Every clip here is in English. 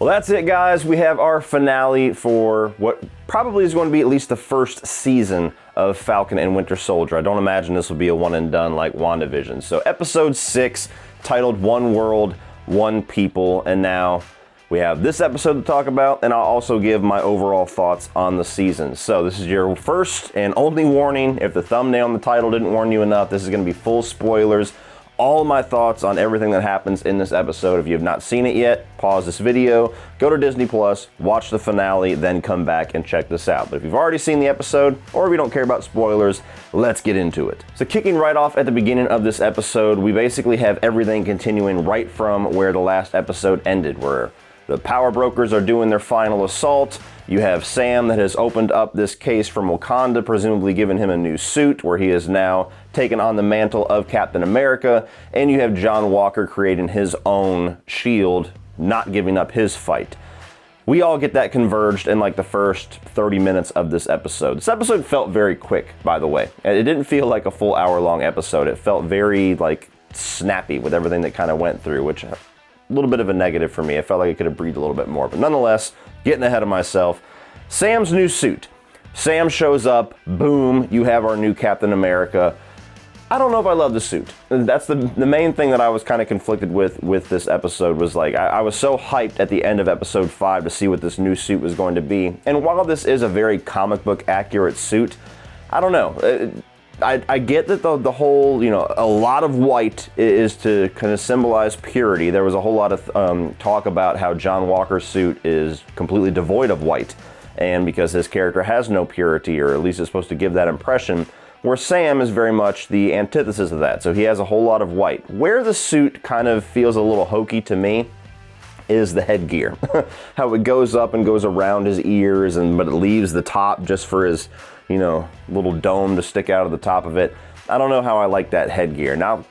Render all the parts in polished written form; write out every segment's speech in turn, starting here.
Well, that's it, guys. We have our finale for what probably is going to be at least the first season of Falcon and Winter Soldier. I don't imagine this will be a one and done like WandaVision. So episode 6, titled One World, One People, and now we have this episode to talk about, and I'll also give my overall thoughts on the season. So this is your first and only warning. If the thumbnail and the title didn't warn you enough, this is going to be full spoilers. All of my thoughts on everything that happens in this episode. If you have not seen it yet, pause this video, go to Disney Plus, watch the finale, then come back and check this out. But if you've already seen the episode, or if you don't care about spoilers, let's get into it. So kicking right off at the beginning of this episode, we basically have everything continuing right from where the last episode ended, where the power brokers are doing their final assault. You have Sam that has opened up this case from Wakanda, presumably giving him a new suit, where he has now taken on the mantle of Captain America. And you have John Walker creating his own shield, not giving up his fight. We all get that converged in like the first 30 minutes of this episode. This episode felt very quick, by the way. It didn't feel like a full hour-long episode. It felt very like snappy with everything that kind of went through, which a little bit of a negative for me. I felt like I could have breathed a little bit more, but nonetheless, getting ahead of myself. Sam's new suit. Sam shows up, boom, you have our new Captain America. I don't know if I love the suit. That's the main thing that I was kind of conflicted with this episode, was like, I was so hyped at the end of episode 5 to see what this new suit was going to be. And while this is a very comic book accurate suit, I don't know. I get that the whole, a lot of white is to kind of symbolize purity. There was a whole lot of talk about how John Walker's suit is completely devoid of white, and because his character has no purity, or at least is supposed to give that impression, where Sam is very much the antithesis of that. So he has a whole lot of white. Where the suit kind of feels a little hokey to me is the headgear. How it goes up and goes around his ears, but it leaves the top just for his little dome to stick out of the top of it. I don't know how I like that headgear. Now,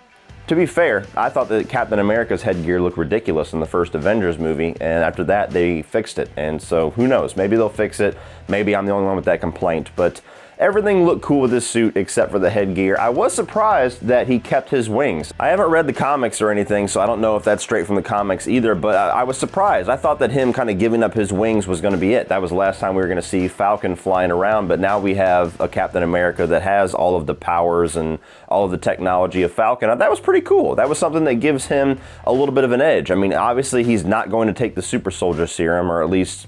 to be fair, I thought that Captain America's headgear looked ridiculous in the first Avengers movie, and after that, they fixed it. And so, who knows? Maybe they'll fix it. Maybe I'm the only one with that complaint. But everything looked cool with this suit except for the headgear. I was surprised that he kept his wings. I haven't read the comics or anything, so I don't know if that's straight from the comics either, but I was surprised. I thought that him kind of giving up his wings was going to be it. That was the last time we were going to see Falcon flying around, but now we have a Captain America that has all of the powers and all of the technology of Falcon. That was pretty cool. That was something that gives him a little bit of an edge. I mean, obviously he's not going to take the super soldier serum, or at least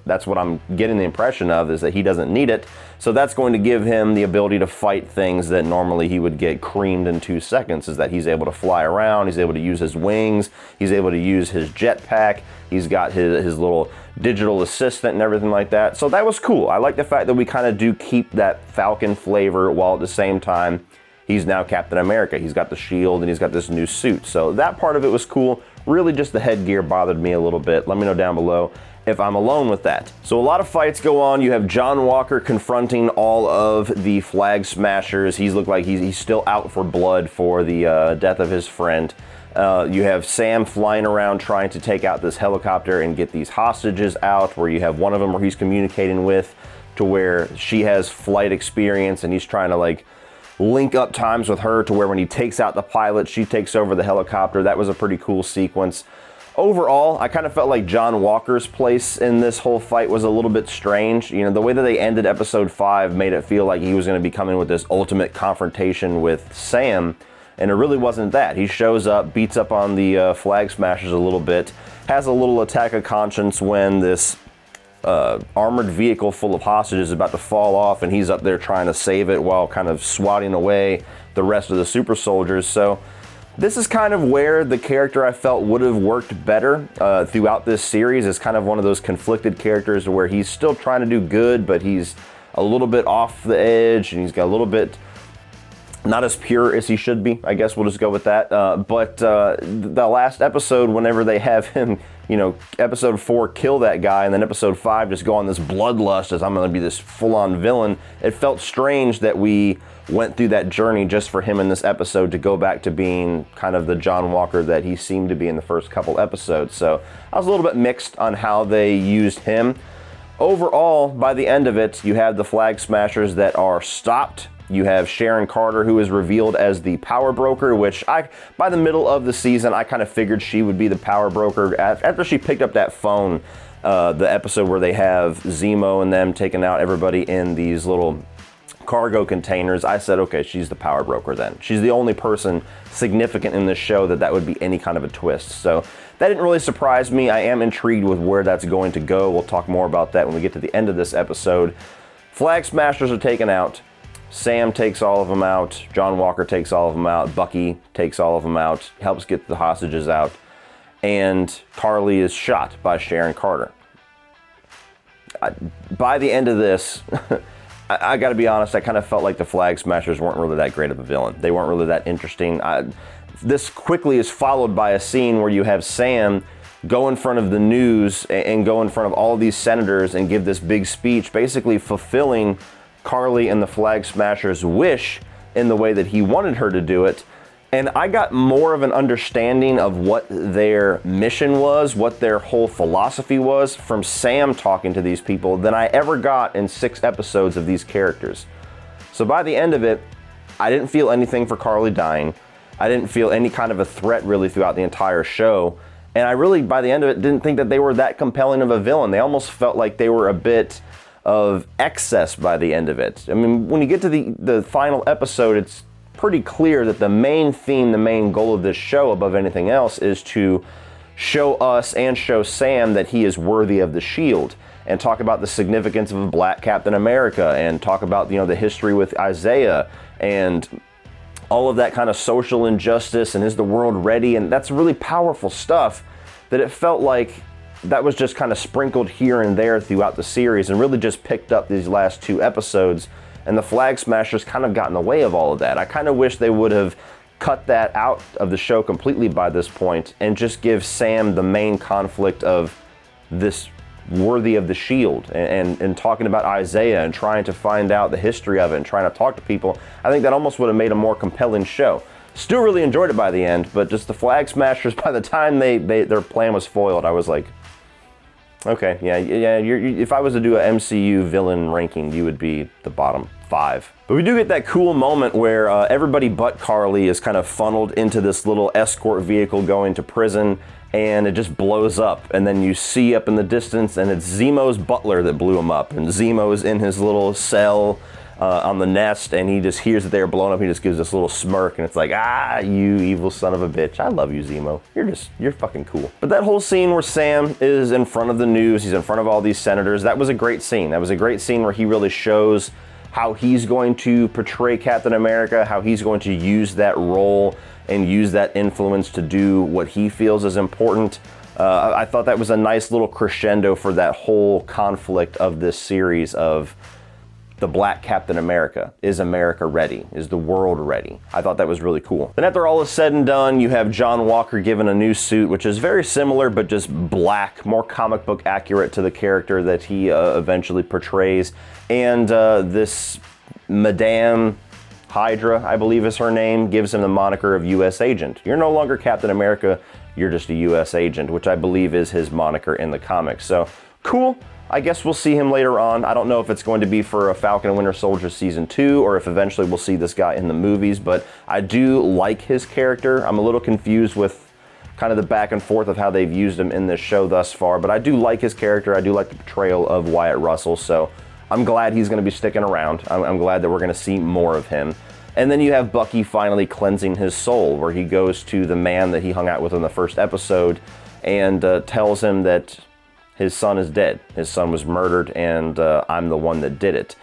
that's what I'm getting the impression of, is that he doesn't need it. So that's going to give him the ability to fight things that normally he would get creamed in 2 seconds, is that he's able to fly around, he's able to use his wings, he's able to use his jetpack, he's got his little digital assistant and everything like that. So that was cool. I like the fact that we kind of do keep that Falcon flavor, while at the same time he's now Captain America. He's got the shield and he's got this new suit. So that part of it was cool. Really just the headgear bothered me a little bit. Let me know down below if I'm alone with that. So a lot of fights go on. You have John Walker confronting all of the Flag Smashers. He's looked like he's still out for blood for the death of his friend. You have Sam flying around trying to take out this helicopter and get these hostages out, where you have one of them where he's communicating with, to where she has flight experience, and he's trying to like link up times with her, to where when he takes out the pilot, she takes over the helicopter. That was a pretty cool sequence. Overall, I kind of felt like John Walker's place in this whole fight was a little bit strange. The way that they ended episode 5 made it feel like he was going to be coming with this ultimate confrontation with Sam, and it really wasn't that. He shows up, beats up on the Flag Smashers a little bit, has a little attack of conscience when this armored vehicle full of hostages is about to fall off, and he's up there trying to save it while kind of swatting away the rest of the super soldiers. So this is kind of where the character I felt would have worked better throughout this series. Is kind of one of those conflicted characters where he's still trying to do good, but he's a little bit off the edge, and he's got a little bit not as pure as he should be. I guess we'll just go with that. But the last episode, whenever they have him, episode 4 kill that guy, and then episode 5 just go on this bloodlust as I'm going to be this full-on villain, it felt strange that we went through that journey just for him in this episode to go back to being kind of the John Walker that he seemed to be in the first couple episodes. So I was a little bit mixed on how they used him. Overall, by the end of it, you have the Flag Smashers that are stopped You have Sharon Carter, who is revealed as the power broker, which by the middle of the season, I kind of figured she would be the power broker. After she picked up that phone, the episode where they have Zemo and them taking out everybody in these little cargo containers, I said, okay, she's the power broker then. She's the only person significant in this show that would be any kind of a twist. So that didn't really surprise me. I am intrigued with where that's going to go. We'll talk more about that when we get to the end of this episode. Flag Smashers are taken out. Sam takes all of them out. John Walker takes all of them out. Bucky takes all of them out, helps get the hostages out. And Carly is shot by Sharon Carter. By the end of this, I got to be honest, I kind of felt like the Flag Smashers weren't really that great of a villain. They weren't really that interesting. This quickly is followed by a scene where you have Sam go in front of the news and go in front of all these senators and give this big speech, basically fulfilling Carly and the Flag Smashers' wish in the way that he wanted her to do it. And I got more of an understanding of what their mission was, what their whole philosophy was from Sam talking to these people than I ever got in 6 episodes of these characters. So by the end of it, I didn't feel anything for Carly dying. I didn't feel any kind of a threat really throughout the entire show. And I really, by the end of it, didn't think that they were that compelling of a villain. They almost felt like they were a bit of excess by the end of it. I mean, when you get to the final episode, it's pretty clear that the main theme, the main goal of this show above anything else is to show us and show Sam that he is worthy of the shield, and talk about the significance of a black Captain America, and talk about, you know, the history with Isaiah and all of that kind of social injustice, and is the world ready? And that's really powerful stuff that it felt like that was just kind of sprinkled here and there throughout the series and really just picked up these last 2 episodes. And the Flag Smashers kind of got in the way of all of that. I kind of wish they would have cut that out of the show completely by this point and just give Sam the main conflict of this worthy of the shield and talking about Isaiah and trying to find out the history of it and trying to talk to people. I think that almost would have made a more compelling show. Still really enjoyed it by the end, but just the Flag Smashers, by the time their plan was foiled, I was like, okay, yeah. If I was to do an MCU villain ranking, you would be the bottom 5. But we do get that cool moment where everybody but Carly is kind of funneled into this little escort vehicle going to prison, and it just blows up. And then you see up in the distance, and it's Zemo's butler that blew him up. And Zemo's in his little cell on the nest, and he just hears that they are blown up. He just gives this little smirk, and it's like, you evil son of a bitch. I love you, Zemo. You're fucking cool. But that whole scene where Sam is in front of the news, he's in front of all these senators, that was a great scene. That was a great scene where he really shows how he's going to portray Captain America, how he's going to use that role and use that influence to do what he feels is important. I thought that was a nice little crescendo for that whole conflict of this series of the black Captain America. Is America ready? Is the world ready? I thought that was really cool. Then after all is said and done, you have John Walker given a new suit, which is very similar, but just black, more comic book accurate to the character that he eventually portrays. And this Madame Hydra, I believe is her name, gives him the moniker of U.S. Agent. You're no longer Captain America, you're just a U.S. Agent, which I believe is his moniker in the comics. So, cool. I guess we'll see him later on. I don't know if it's going to be for a Falcon and Winter Soldier Season 2 or if eventually we'll see this guy in the movies, but I do like his character. I'm a little confused with kind of the back and forth of how they've used him in this show thus far, but I do like his character. I do like the portrayal of Wyatt Russell, so I'm glad he's going to be sticking around. I'm glad that we're going to see more of him. And then you have Bucky finally cleansing his soul, where he goes to the man that he hung out with in the first episode and tells him that his son is dead. His son was murdered, and I'm the one that did it.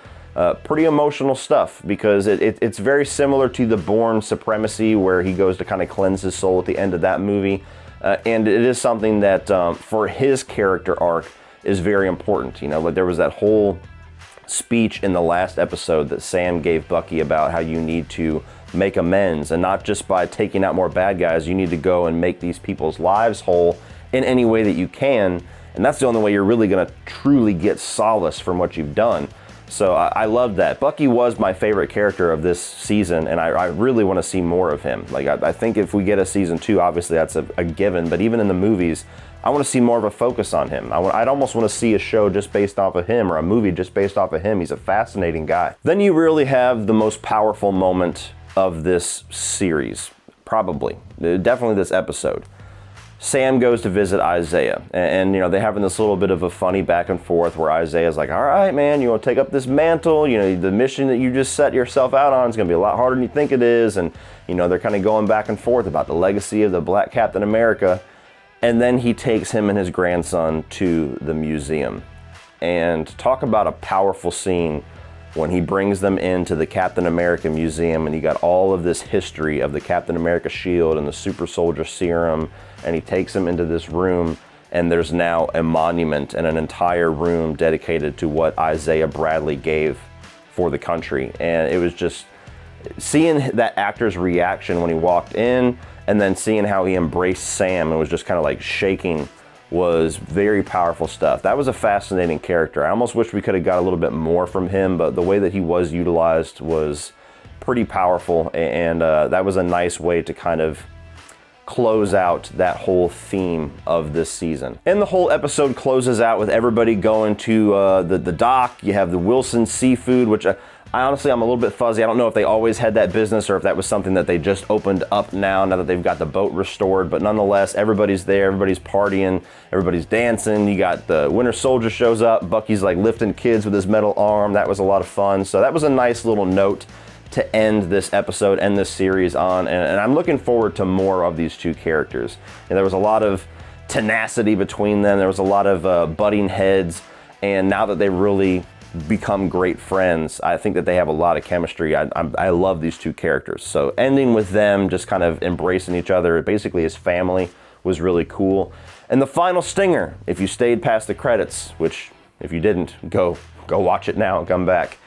Pretty emotional stuff, because it's very similar to the Bourne Supremacy, where he goes to kind of cleanse his soul at the end of that movie. And it is something that, for his character arc, is very important. You know, like there was that whole speech in the last episode that Sam gave Bucky about how you need to make amends, and not just by taking out more bad guys. You need to go and make these people's lives whole in any way that you can. And that's the only way you're really going to truly get solace from what you've done. So I loved that. Bucky was my favorite character of this season, and I really want to see more of him. Like, I think if we get a season 2, obviously that's a given, but even in the movies, I want to see more of a focus on him. I'd almost want to see a show just based off of him, or a movie just based off of him. He's a fascinating guy. Then you really have the most powerful moment of this series, probably. Definitely this episode. Sam goes to visit Isaiah, and they're having this little bit of a funny back and forth where Isaiah's like, all right, man, you want to take up this mantle, the mission that you just set yourself out on is going to be a lot harder than you think it is, and they're kind of going back and forth about the legacy of the Black Captain America, and then he takes him and his grandson to the museum, and talk about a powerful scene when he brings them into the Captain America Museum, and you got all of this history of the Captain America shield and the super soldier serum, and he takes them into this room, and there's now a monument and an entire room dedicated to what Isaiah Bradley gave for the country. And it was just seeing that actor's reaction when he walked in, and then seeing how he embraced Sam and was just kind of like shaking, was very powerful stuff. That was a fascinating character. I almost wish we could have got a little bit more from him, but the way that he was utilized was pretty powerful, and that was a nice way to kind of close out that whole theme of this season. And the whole episode closes out with everybody going to the dock. You have the Wilson Seafood, which I honestly, I'm a little bit fuzzy. I don't know if they always had that business or if that was something that they just opened up now that they've got the boat restored. But nonetheless, everybody's there, everybody's partying, everybody's dancing. You got the Winter Soldier shows up. Bucky's like lifting kids with his metal arm. That was a lot of fun. So that was a nice little note to end this episode and this series on. And I'm looking forward to more of these two characters. And there was a lot of tenacity between them. There was a lot of butting heads. And now that they really become great friends, I think that they have a lot of chemistry. I love these two characters. So ending with them just kind of embracing each other, basically as family, was really cool. And the final stinger, if you stayed past the credits, which if you didn't, go watch it now and come back.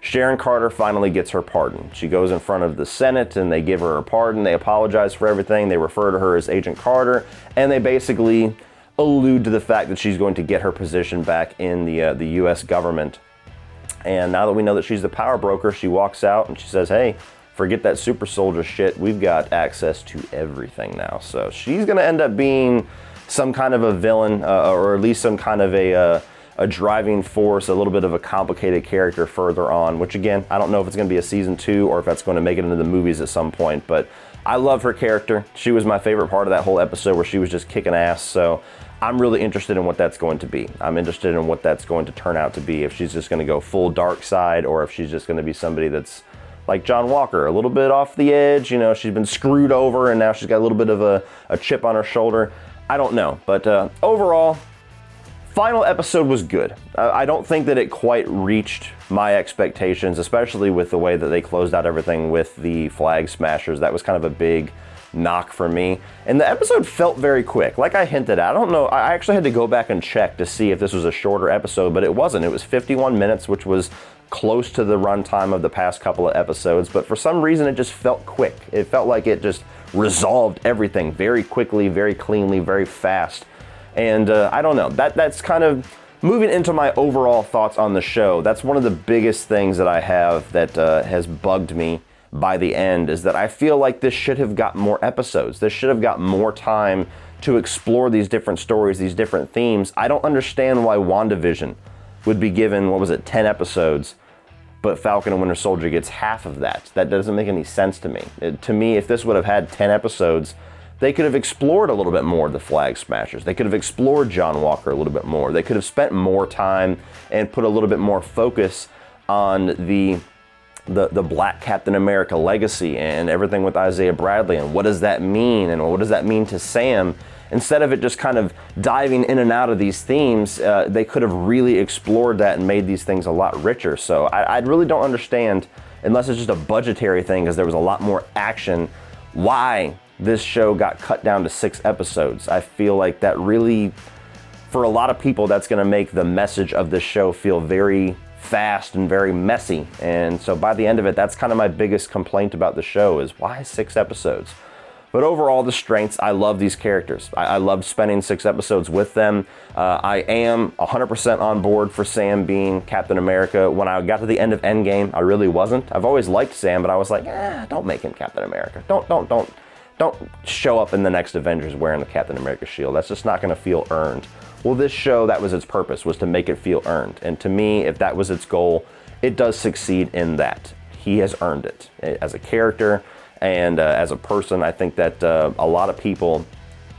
Sharon Carter finally gets her pardon. She goes in front of the Senate and they give her a pardon. They apologize for everything. They refer to her as Agent Carter, and they basically allude to the fact that she's going to get her position back in the U.S. government. And now that we know that she's the power broker, she walks out and she says, hey, forget that super soldier shit. We've got access to everything now. So she's going to end up being some kind of a villain, or at least some kind of a driving force, a little bit of a complicated character further on, which again, I don't know if it's going to be a season 2 or if that's going to make it into the movies at some point, but I love her character. She was my favorite part of that whole episode where she was just kicking ass. So I'm really interested in what that's going to be. I'm interested in what that's going to turn out to be, if she's just going to go full dark side or if she's just going to be somebody that's like John Walker, a little bit off the edge. She's been screwed over and now she's got a little bit of a chip on her shoulder. I don't know, but overall, final episode was good. I don't think that it quite reached my expectations, especially with the way that they closed out everything with the Flag Smashers. That was kind of a big knock for me. And the episode felt very quick. Like I hinted at, I don't know, I actually had to go back and check to see if this was a shorter episode, but it wasn't. It was 51 minutes, which was close to the runtime of the past couple of episodes, but for some reason it just felt quick. It felt like it just resolved everything very quickly, very cleanly, very fast. And I don't know, that's kind of moving into my overall thoughts on the show. That's one of the biggest things that I have that has bugged me by the end, is that I feel like this should have got more episodes. This should have got more time to explore these different stories, these different themes. I don't understand why WandaVision would be given, 10 episodes, but Falcon and Winter Soldier gets half of that. That doesn't make any sense to me. To me, if this would have had 10 episodes, they could have explored a little bit more of the Flag Smashers. They could have explored John Walker a little bit more. They could have spent more time and put a little bit more focus on the Black Captain America legacy and everything with Isaiah Bradley and what does that mean and what does that mean to Sam. Instead of it just kind of diving in and out of these themes, they could have really explored that and made these things a lot richer. So I really don't understand, unless it's just a budgetary thing because there was a lot more action, why this show got cut down to 6 episodes. I feel like that really, for a lot of people, that's going to make the message of this show feel very fast and very messy. And so by the end of it, that's kind of my biggest complaint about the show, is why 6 episodes? But overall, the strengths, I love these characters. I loved spending 6 episodes with them. I am 100% on board for Sam being Captain America. When I got to the end of Endgame, I really wasn't. I've always liked Sam, but I was like, don't make him Captain America. Don't show up in the next Avengers wearing the Captain America shield. That's just not going to feel earned. Well, this show, that was its purpose, was to make it feel earned. And to me, if that was its goal, it does succeed in that. He has earned it as a character. And as a person, I think that a lot of people,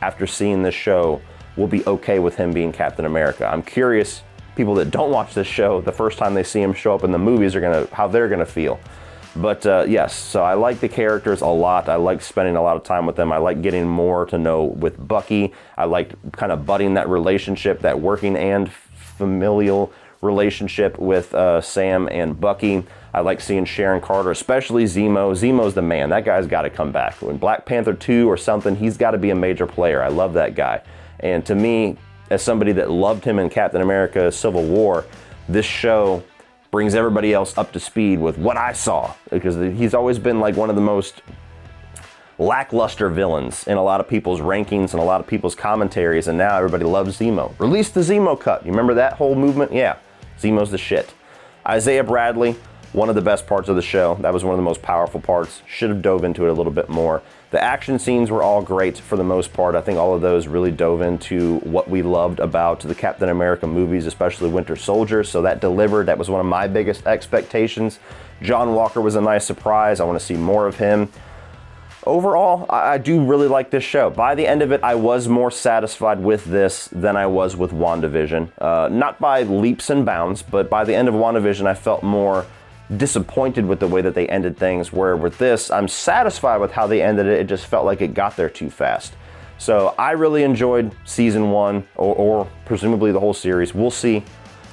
after seeing this show, will be okay with him being Captain America. I'm curious, people that don't watch this show, the first time they see him show up in the movies, how they're gonna feel. But yes, so I like the characters a lot. I like spending a lot of time with them. I like getting more to know with Bucky. I like kind of budding that relationship, that working and familial relationship with Sam and Bucky. I like seeing Sharon Carter, especially Zemo. Zemo's the man. That guy's got to come back. When Black Panther 2 or something, he's got to be a major player. I love that guy. And to me, as somebody that loved him in Captain America Civil War, this show brings everybody else up to speed with what I saw. Because he's always been like one of the most lackluster villains in a lot of people's rankings and a lot of people's commentaries, and now everybody loves Zemo. Release the Zemo cut. You remember that whole movement? Yeah, Zemo's the shit. Isaiah Bradley, one of the best parts of the show. That was one of the most powerful parts. Should have dove into it a little bit more. The action scenes were all great for the most part. I think all of those really dove into what we loved about the Captain America movies, especially Winter Soldier. So that delivered. That was one of my biggest expectations. John Walker was a nice surprise. I want to see more of him. Overall, I do really like this show. By the end of it, I was more satisfied with this than I was with WandaVision. Not by leaps and bounds, but by the end of WandaVision, I felt more disappointed with the way that they ended things, where with this, I'm satisfied with how they ended it. It just felt like it got there too fast. So I really enjoyed season 1, or presumably the whole series. We'll see.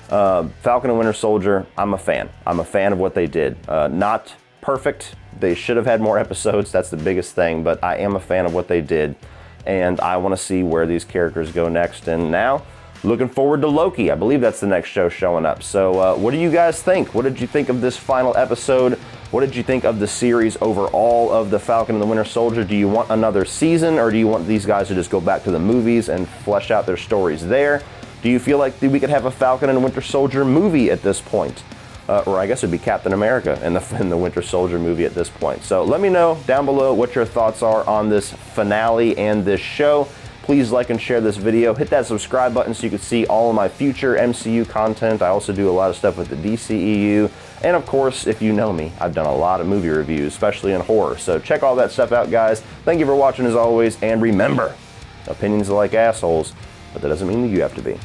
Falcon and Winter Soldier, I'm a fan. I'm a fan of what they did. Not perfect. They should have had more episodes. That's the biggest thing, but I am a fan of what they did, and I want to see where these characters go next. And now, looking forward to Loki. I believe that's the next show showing up. So what do you guys think? What did you think of this final episode? What did you think of the series overall of the Falcon and the Winter Soldier? Do you want another season, or do you want these guys to just go back to the movies and flesh out their stories there? Do you feel like we could have a Falcon and Winter Soldier movie at this point? Or I guess it'd be Captain America in the Winter Soldier movie at this point. So let me know down below what your thoughts are on this finale and this show. Please like and share this video. Hit that subscribe button so you can see all of my future MCU content. I also do a lot of stuff with the DCEU. And of course, if you know me, I've done a lot of movie reviews, especially in horror. So check all that stuff out, guys. Thank you for watching as always. And remember, opinions are like assholes, but that doesn't mean that you have to be.